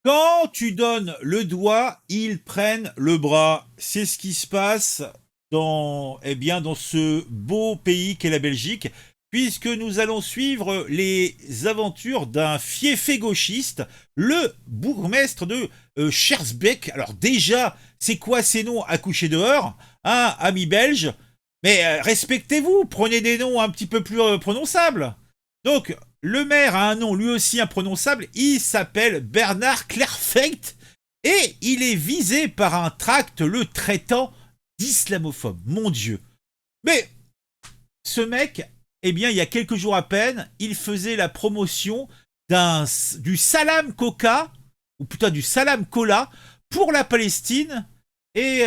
Quand tu donnes le doigt, ils prennent le bras. C'est ce qui se passe dans ce beau pays qu'est la Belgique, puisque nous allons suivre les aventures d'un fiefé gauchiste, le bourgmestre de Schersbeek. Alors déjà, c'est quoi ces noms à coucher dehors, hein, amis belges? Mais respectez-vous, prenez des noms un petit peu plus prononçables. Donc, le maire a un nom lui aussi imprononçable, il s'appelle Bernard Clairfeit et il est visé par un tract le traitant d'islamophobe. Mon Dieu. Mais ce mec, eh bien, il y a quelques jours à peine, il faisait la promotion du salam coca, ou plutôt du salam cola, pour la Palestine. Et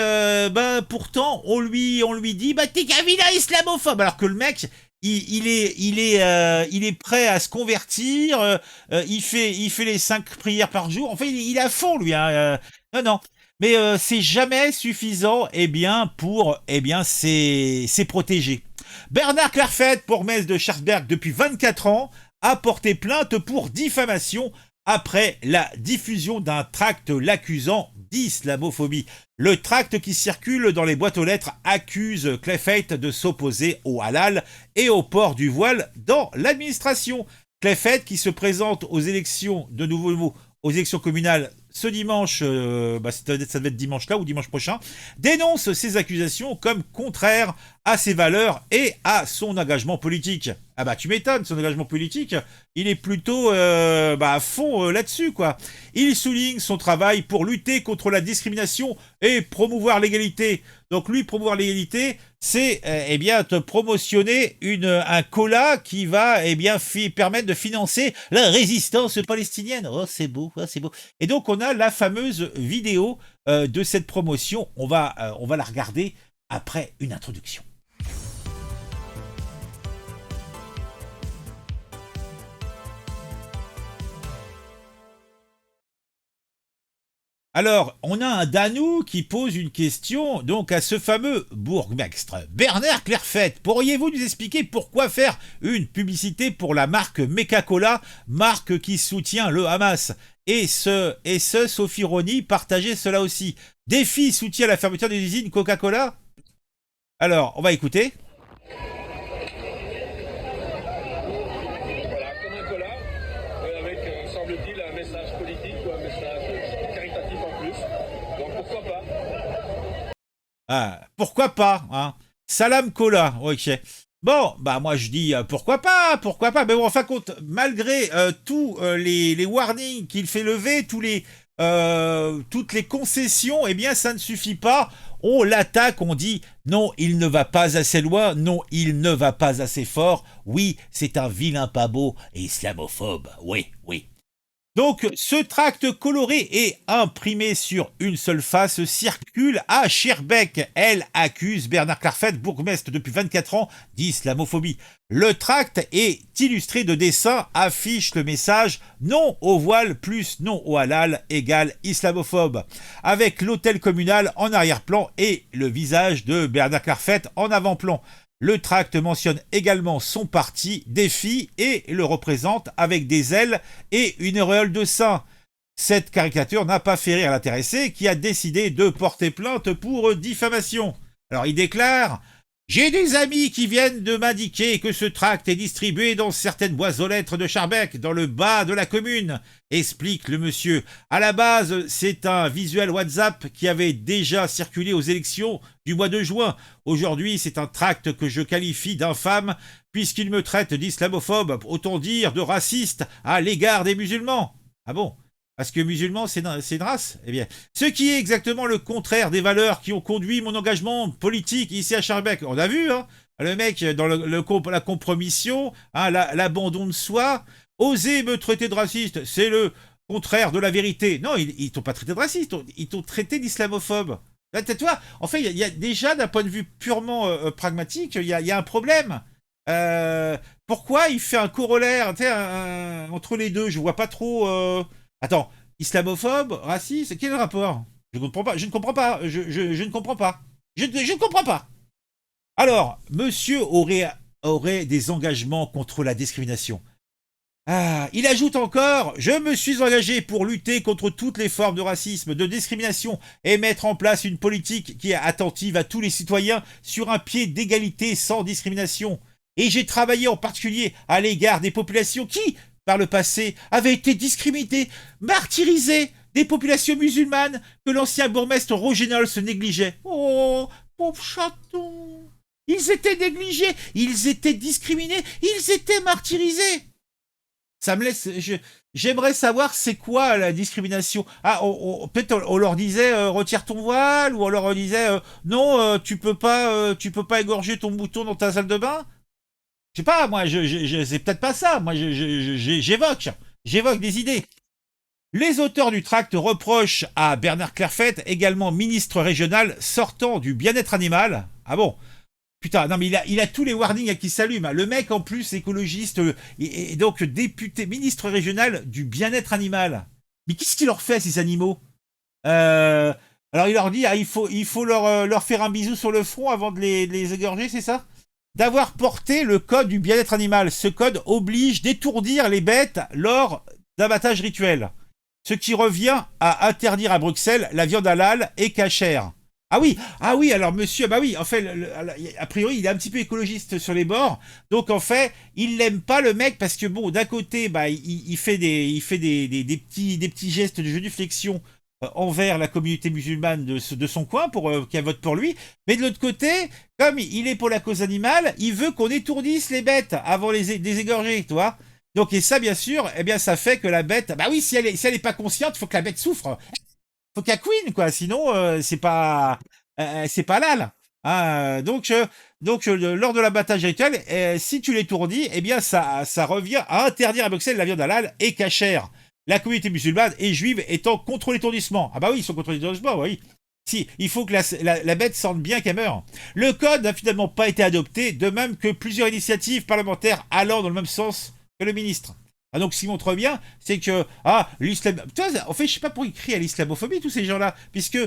pourtant, on lui dit, bah t'es qu'un vilain islamophobe, alors que le mec, il est prêt à se convertir. Il fait les 5 prières par jour. Enfin, il est à fond lui, hein, non, non. Mais c'est jamais suffisant, eh bien, pour, ses protégés. Bernard Clairfait, bourgmestre de Schersberg depuis 24 ans, a porté plainte pour diffamation après la diffusion d'un tract l'accusant d'islamophobie. Le tract qui circule dans les boîtes aux lettres accuse Clairfait de s'opposer au halal et au port du voile dans l'administration. Clairfait, qui se présente aux élections de nouveau aux élections communales ce dimanche, ça devait être dimanche là ou dimanche prochain, dénonce ces accusations comme contraires à ses valeurs et à son engagement politique. Ah bah tu m'étonnes, son engagement politique, il est plutôt à fond là-dessus quoi. Il souligne son travail pour lutter contre la discrimination et promouvoir l'égalité. Donc lui, promouvoir l'égalité, c'est te promotionner un cola qui va permettre de financer la résistance palestinienne. Oh c'est beau, oh, c'est beau. Et donc on a la fameuse vidéo de cette promotion. On va la regarder après une introduction. Alors, on a un Danou qui pose une question donc à ce fameux bourgmestre. Bernard Clairfait, pourriez-vous nous expliquer pourquoi faire une publicité pour la marque Meca-Cola, marque qui soutient le Hamas? Sophie Roni, partagez cela aussi. Défi soutient la fermeture des usines Coca-Cola? Alors, on va écouter. Voilà, comme un cola, avec, semble-t-il, un message politique ou un message caritatif en plus. Donc pourquoi pas? Ah, pourquoi pas, hein? Salam Cola, ok. Bon, bah moi je dis pourquoi pas. Mais bon, en fin de compte, malgré tous les warnings qu'il fait lever, toutes les concessions, eh bien ça ne suffit pas. On l'attaque, on dit non, il ne va pas assez loin, non, il ne va pas assez fort. Oui, c'est un vilain pas beau et islamophobe. Oui, oui. Donc, ce tract coloré et imprimé sur une seule face circule à Schaerbeek. Elle accuse Bernard Clairfait, bourgmestre depuis 24 ans, d'islamophobie. Le tract est illustré de dessins, affiche le message non au voile plus non au halal égale islamophobe, avec l'hôtel communal en arrière-plan et le visage de Bernard Clairfait en avant-plan. Le tract mentionne également son parti, Défi, et le représente avec des ailes et une auréole de sein. Cette caricature n'a pas fait rire l'intéressé qui a décidé de porter plainte pour diffamation. Alors il déclare: j'ai des amis qui viennent de m'indiquer que ce tract est distribué dans certaines boîtes aux lettres de Schaerbeek, dans le bas de la commune, explique le monsieur. À la base, c'est un visuel WhatsApp qui avait déjà circulé aux élections du mois de juin. Aujourd'hui, c'est un tract que je qualifie d'infâme, puisqu'il me traite d'islamophobe, autant dire de raciste à l'égard des musulmans. Ah bon? Parce que musulman, c'est une race? Eh bien, ce qui est exactement le contraire des valeurs qui ont conduit mon engagement politique ici à Schaerbeek. On a vu, hein, le mec dans la compromission, hein, l'abandon de soi, oser me traiter de raciste, c'est le contraire de la vérité. Non, ils t'ont pas traité de raciste, ils t'ont traité d'islamophobe. Là, tu vois, en fait, il y a déjà, d'un point de vue purement pragmatique, il y a un problème. Pourquoi il fait un corollaire, entre les deux? Je vois pas trop. Attends, islamophobe, raciste, quel est le rapport? Je ne comprends pas, je ne comprends pas, je ne comprends pas. Je ne comprends pas. Alors, monsieur aurait des engagements contre la discrimination. Ah, il ajoute encore: Je me suis engagé pour lutter contre toutes les formes de racisme, de discrimination et mettre en place une politique qui est attentive à tous les citoyens sur un pied d'égalité sans discrimination. Et j'ai travaillé en particulier à l'égard des populations qui, par le passé, avaient été discriminées, martyrisées, des populations musulmanes que l'ancien bourgmestre Roger se négligeait. Oh, pauvre chaton! Ils étaient négligés, ils étaient discriminés, ils étaient martyrisés. Ça me laisse. J'aimerais savoir c'est quoi la discrimination. Ah, peut-être on leur disait retire ton voile, ou on leur disait non, tu peux pas égorger ton mouton dans ta salle de bain. Je sais pas, moi, c'est peut-être pas ça. Moi, j'évoque des idées. Les auteurs du tract reprochent à Bernard Clairfait, également ministre régional sortant du bien-être animal. Ah bon? Putain, non mais il a tous les warnings qui s'allument. Le mec en plus écologiste et donc député, ministre régional du bien-être animal. Mais qu'est-ce qu'il leur fait à ces animaux? euh, Alors il leur dit ah, il faut leur faire un bisou sur le front avant de de les égorger, c'est ça? D'avoir porté le code du bien-être animal. Ce code oblige d'étourdir les bêtes lors d'abattage rituel. Ce qui revient à interdire à Bruxelles la viande halal et cachère. Ah oui, alors monsieur, bah oui, en fait, a priori, il est un petit peu écologiste sur les bords, donc en fait, il l'aime pas le mec parce que bon, d'un côté, bah, il fait des petits gestes de genuflexion envers la communauté musulmane de son coin pour qu'elle vote pour lui, mais de l'autre côté, comme il est pour la cause animale, il veut qu'on étourdisse les bêtes avant les égorger, tu vois. Donc et ça, bien sûr, eh bien, ça fait que la bête, bah oui, si elle est pas consciente, il faut que la bête souffre, faut qu'elle queen quoi, sinon c'est pas là là. Hein, lors de l'abattage rituel, si tu l'étourdis, eh bien ça revient à interdire à Bruxelles la viande halal et cachère. La communauté musulmane et juive étant contre l'étourdissement. Ah bah oui, ils sont contre l'étourdissement, oui. Si, il faut que la bête sente bien qu'elle meurt. Le code n'a finalement pas été adopté, de même que plusieurs initiatives parlementaires allant dans le même sens que le ministre. Ah donc ce qui montre bien, c'est que l'islam. En fait, je sais pas pourquoi ils crient à l'islamophobie tous ces gens-là, puisque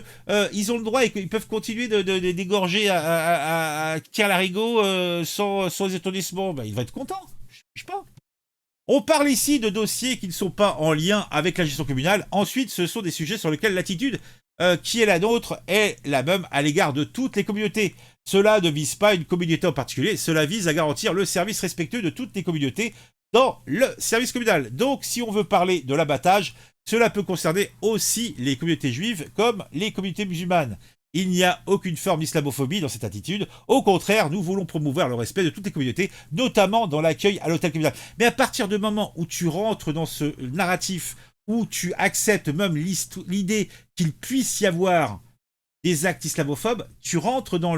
ils ont le droit et qu'ils peuvent continuer d'égorger à Larigot sans étourdissement. Ben, il va être content. Je sais pas. On parle ici de dossiers qui ne sont pas en lien avec la gestion communale. Ensuite, ce sont des sujets sur lesquels l'attitude qui est la nôtre est la même à l'égard de toutes les communautés. Cela ne vise pas une communauté en particulier, cela vise à garantir le service respectueux de toutes les communautés dans le service communal. Donc, si on veut parler de l'abattage, cela peut concerner aussi les communautés juives comme les communautés musulmanes. Il n'y a aucune forme d'islamophobie dans cette attitude. Au contraire, nous voulons promouvoir le respect de toutes les communautés, notamment dans l'accueil à l'hôtel communal. Mais à partir du moment où tu rentres dans ce narratif, où tu acceptes même l'idée qu'il puisse y avoir des actes islamophobes, tu rentres dans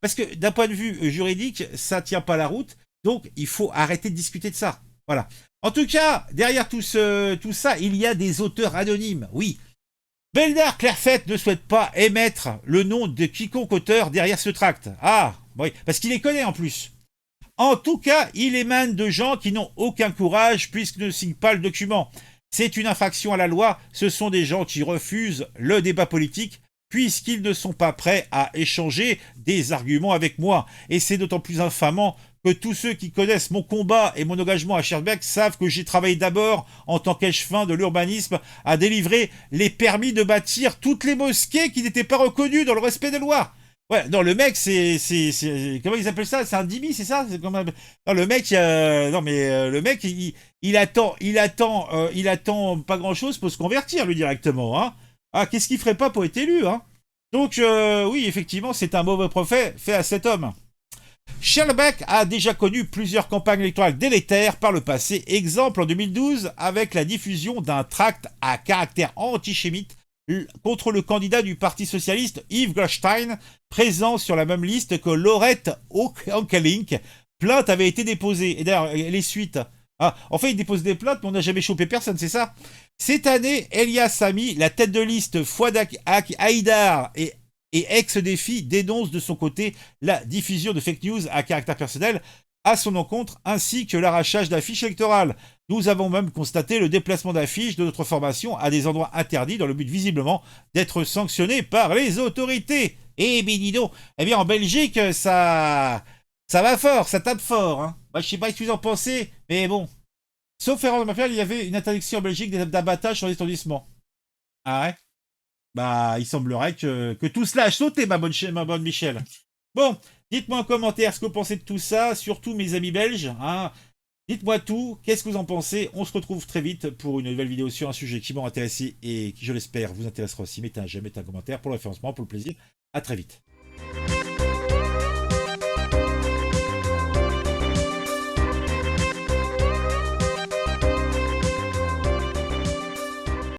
Parce que d'un point de vue juridique, ça tient pas la route, donc il faut arrêter de discuter de ça. Voilà. En tout cas, derrière tout ça, il y a des auteurs anonymes, oui. Bernard Clairfait ne souhaite pas émettre le nom de quiconque auteur derrière ce tract. Ah, oui, parce qu'il les connaît en plus. En tout cas, il émane de gens qui n'ont aucun courage puisqu'ils ne signent pas le document. C'est une infraction à la loi, ce sont des gens qui refusent le débat politique puisqu'ils ne sont pas prêts à échanger des arguments avec moi. Et c'est d'autant plus infamant que tous ceux qui connaissent mon combat et mon engagement à Schaerbeek savent que j'ai travaillé d'abord en tant qu'échevin de l'urbanisme à délivrer les permis de bâtir toutes les mosquées qui n'étaient pas reconnues dans le respect des lois. Ouais, non, le mec, comment ils appellent ça? C'est un dhimmi, c'est ça? C'est comme non, le mec, non, mais le mec, il attend pas grand-chose pour se convertir, lui, directement, hein. Ah, qu'est-ce qu'il ferait pas pour être élu, hein? Donc, oui, effectivement, c'est un mauvais procès fait à cet homme. Schaerbeek a déjà connu plusieurs campagnes électorales délétères par le passé, exemple en 2012 avec la diffusion d'un tract à caractère antisémite contre le candidat du Parti socialiste Yves Goldstein, présent sur la même liste que Laurette Onkelink. Plainte avait été déposée. Et d'ailleurs, les suites. Ah, en fait, il dépose des plaintes, mais on n'a jamais chopé personne, c'est ça? Cette année, Elias Sami, la tête de liste Fouad Haïdar et ex-défi, dénonce de son côté la diffusion de fake news à caractère personnel à son encontre, ainsi que l'arrachage d'affiches électorales. Nous avons même constaté le déplacement d'affiches de notre formation à des endroits interdits dans le but visiblement d'être sanctionnés par les autorités. Eh bien dis donc, eh bien en Belgique, ça va fort, ça tape fort. Hein. Bah, je sais pas ce que vous en pensez, mais bon, Sauf erreur de ma part, il y avait une interdiction en Belgique d'abattage sur les établissements. Ah ouais? Bah, il semblerait que tout cela a sauté, ma bonne Michel. Bon, dites-moi en commentaire ce que vous pensez de tout ça, surtout mes amis belges. Hein. Dites-moi tout, qu'est-ce que vous en pensez? On se retrouve très vite pour une nouvelle vidéo sur un sujet qui m'a intéressé et qui, je l'espère, vous intéressera aussi. Mettez un j'aime, mettez un commentaire pour le référencement, pour le plaisir. À très vite.